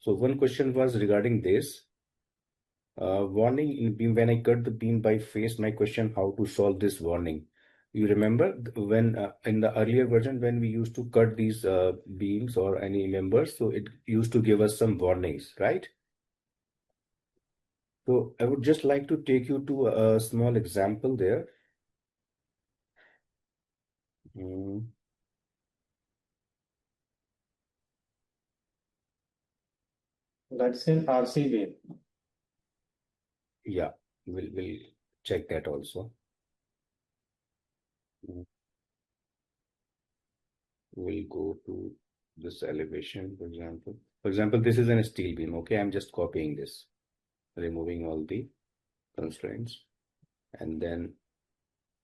So one question was regarding this. Warning in beam, when I cut the beam by face, my question, how to solve this warning? You remember when in the earlier version, when we used to cut these beams or any members, so it used to give us some warnings, right? So I would just like to take you to a small example there. That's in RCB. Yeah, we'll check that also. We'll go to this elevation, for example. For example, this is a steel beam. Okay, I'm just copying this, removing all the constraints, and then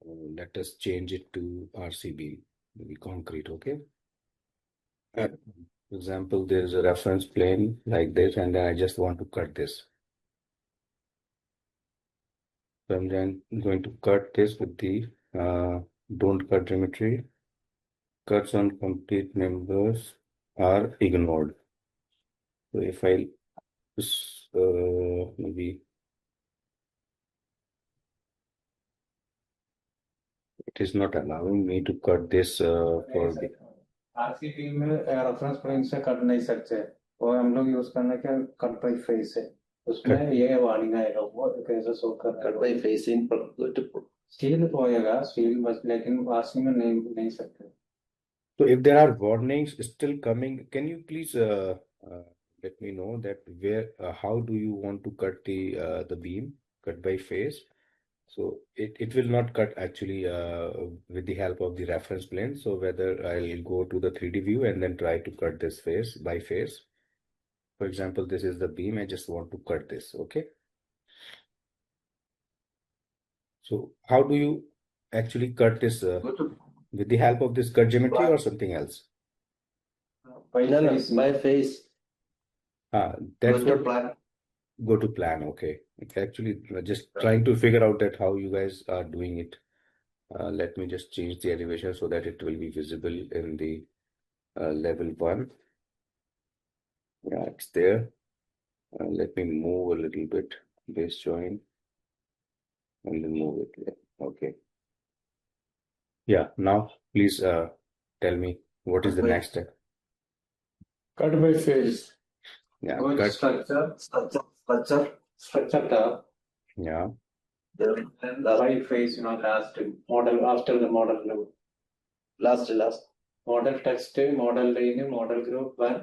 let us change it to RC beam, maybe concrete. Okay. For example, there's a reference plane like this, and then I just want to cut this. So I'm then going to cut this with the don't cut geometry. Cuts on complete members are ignored. So if I maybe it is not allowing me to cut this for the RCP में reference plane से cut नहीं सकते, वो हम लोग use करने के cut by face है, उसमें ये वार्निंग आएगा, वो कैसे शो कर cut by face in steel होएगा, स्टील बस, लेकिन आरसी में नहीं सकते. So if there are warnings still coming, can you please let me know that where how do you want to cut the beam, cut by face? So it will not cut actually with the help of the reference plane. So whether I'll go to the 3D view and then try to cut this face by face. For example, this is the beam. I just want to cut this. Okay. So how do you actually cut this with the help of this cut geometry or something else? By face. That's what plan. Go to plan. Okay. Actually, just trying to figure out that how you guys are doing it. Let me just change the elevation so that it will be visible in the level 1. Yeah, it's there. Let me move a little bit base join and then move it there. Okay. Yeah, now please tell me what is the next step. Cut by face. Yeah, cut structure tab. Yeah. Then the by face, last model after the model group. Last model text, model line, model group, by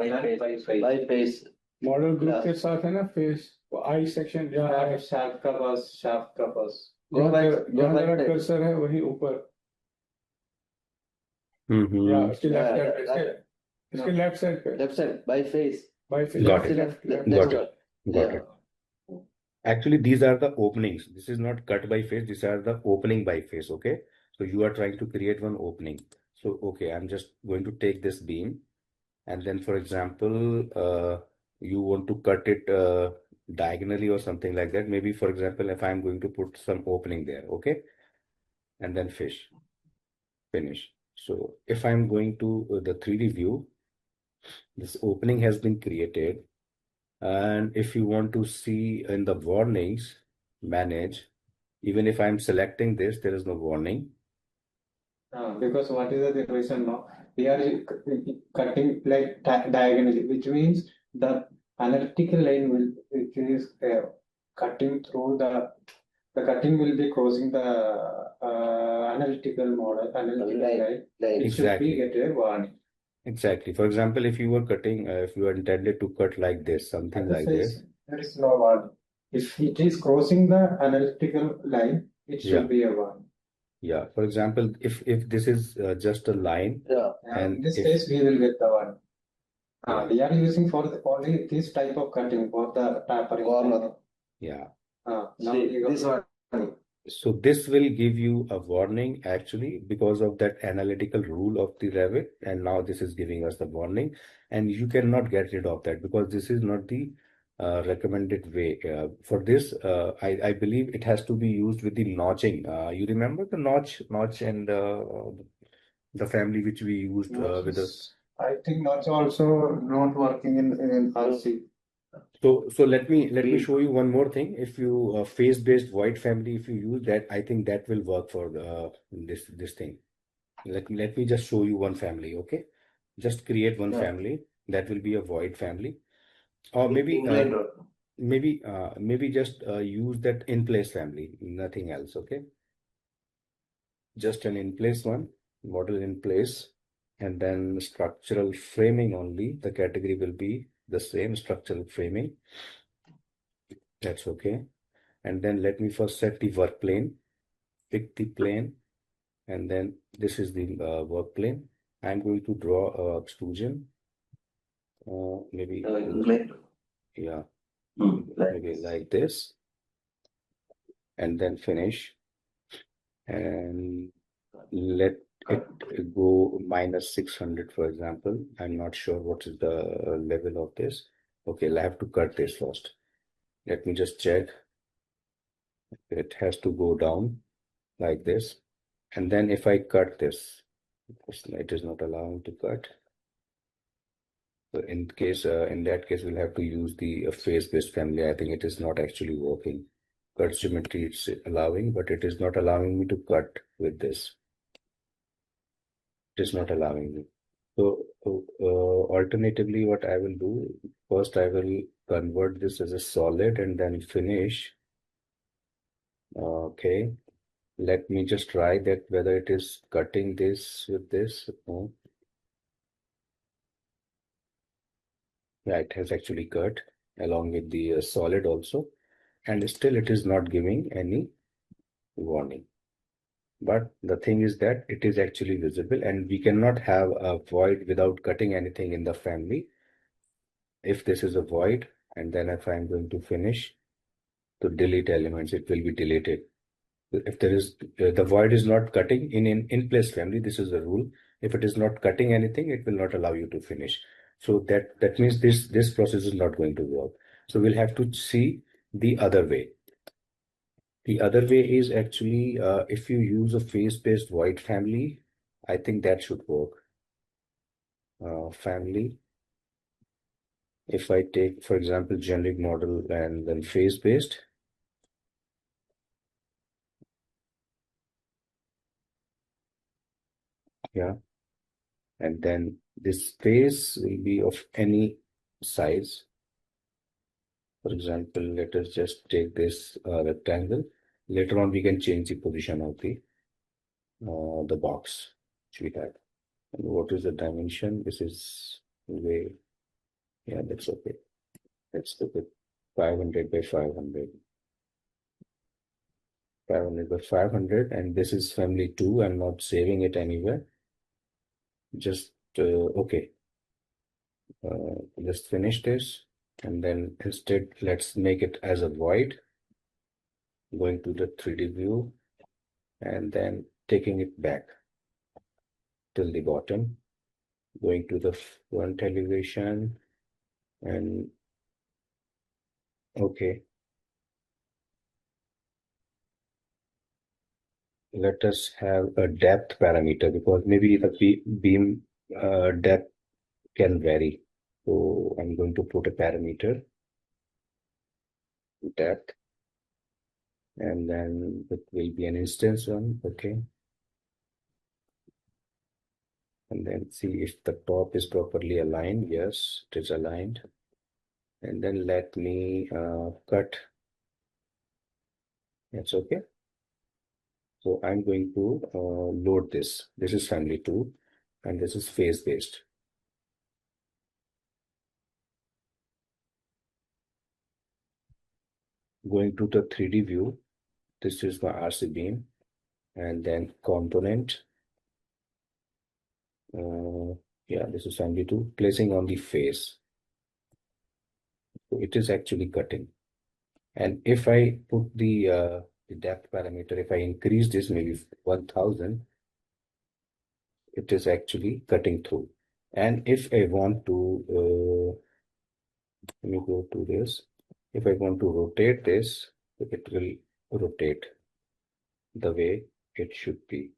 face. Model group के साथ है ना face, I section जहाँ है shaft का पास जहाँ तेरा cursor है वही ऊपर. या उसके left side by face. Got it. Actually, these are the openings. This is not cut by face. These are the opening by face. Okay. So you are trying to create one opening. So, okay, I'm just going to take this beam and then, for example, you want to cut it diagonally or something like that. Maybe, for example, if I'm going to put some opening there. Okay. And then finish. So if I'm going to the 3D view, this opening has been created. And if you want to see in the warnings, manage, even if I'm selecting this, there is no warning. Because what is the reason now? We are cutting like diagonally, which means the analytical line which is cutting through the cutting will be crossing the analytical line. It should be get a warning. Exactly. For example, if you were cutting, if you are intended to cut like this, something like this. There is no warning. If it is crossing the analytical line, it should be a warning. Yeah. For example, if this is just a line. Yeah. And in this case, we will get the warning. We are using for only this type of cutting for the tapering. Yeah. This one. So this will give you a warning actually because of that analytical rule of the Revit, and now this is giving us the warning, and you cannot get rid of that because this is not the recommended way. For this, I believe it has to be used with the notching. You remember the notch and the family which we used with the. I think notch also not working in RC. So let me show you one more thing. If you phase-based void family, if you use that, I think that will work for this thing. Let me just show you one family, okay? Just create one family that will be a void family, or maybe just use that in place family, nothing else, okay? Just an in place one, model in place, and then structural framing only. The category will be the same structural framing. That's okay. And then let me first set the work plane, pick the plane, and then this is the work plane. I'm going to draw a extrusion, maybe yeah, maybe like this, and then finish, and let it go -600, for example. I'm not sure what is the level of this. Okay, I have to cut this first. Let me just check. It has to go down like this. And then if I cut this, it is not allowing to cut. So in that case, we'll have to use the phase-based family. I think it is not actually working. Cut symmetry it's allowing, but it is not allowing me to cut with this. It is not allowing me. So alternatively, what I will do, first I will convert this as a solid and then finish. Okay, let me just try that whether it is cutting this with this. No. Yeah, it has actually cut along with the solid also, and still it is not giving any warning. But the thing is that it is actually visible, and we cannot have a void without cutting anything in the family. If this is a void, and then if I'm going to finish to delete elements, it will be deleted. If there is the void is not cutting in place family, this is the rule. If it is not cutting anything, it will not allow you to finish. So that means this process is not going to work. So we'll have to see the other way. The other way is actually if you use a phase-based void family, I think that should work. Family. If I take, for example, generic model and then phase-based, yeah, and then this phase will be of any size. For example, let us just take this rectangle. Later on, we can change the position of the box which we have. And what is the dimension? This is way, yeah, that's okay. Let's look at 500 by 500. 500 by 500, and this is family 2. I'm not saving it anywhere. Just okay. Just finish this, and then instead let's make it as a void. Going to the 3D view, and then taking it back till the bottom, going to the front elevation, and okay, let us have a depth parameter because maybe the beam depth can vary. So I'm going to put a parameter depth, and then it will be an instance one, okay, and then see if the top is properly aligned. Yes, it is aligned. And then let me cut. That's okay. So I'm going to load this. This is family 2, and this is phase based. Going to the 3D view, this is my RC beam, and then component. Yeah, this is family 2, placing on the face. So it is actually cutting. And if I put the depth parameter, if I increase this maybe 1000, it is actually cutting through. And if I want to, let me go to this. If I want to rotate this, it will rotate the way it should be.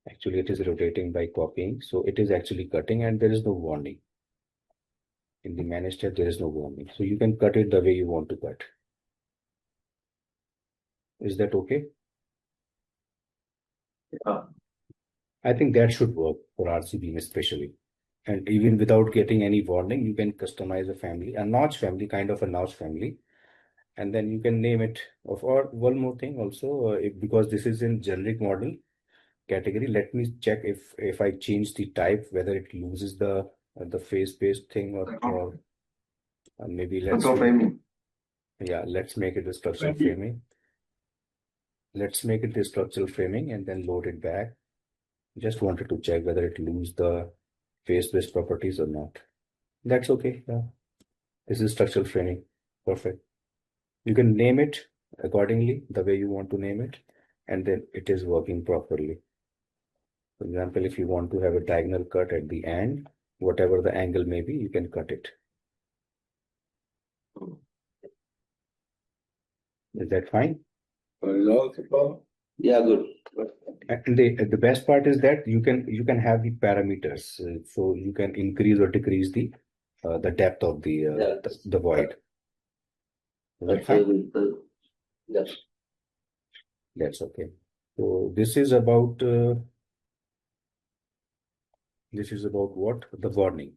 Actually, it is rotating by copying. So it is actually cutting and there is no warning. In the manage tab, there is no warning. So you can cut it the way you want to cut. Is that okay? Yeah. I think that should work for RC beam especially. And even without getting any warning, you can customize a family, a notch family, kind of a notch family. And then you can name it. Or one more thing also, because this is in generic model category, let me check if I change the type, whether it loses the face-based thing or maybe let's framing. Yeah, let's make it the structural framing. Let's make it the structural framing and then load it back. Just wanted to check whether it lose the face-based properties or not. That's okay. Yeah. This is structural framing. Perfect. You can name it accordingly, the way you want to name it, and then it is working properly. For example, if you want to have a diagonal cut at the end, whatever the angle may be, you can cut it. Is that fine? Yeah, good. And the best part is that you can have the parameters, so you can increase or decrease the depth of the void. Is that fine? Yes. That's okay. So this is about what? The warning.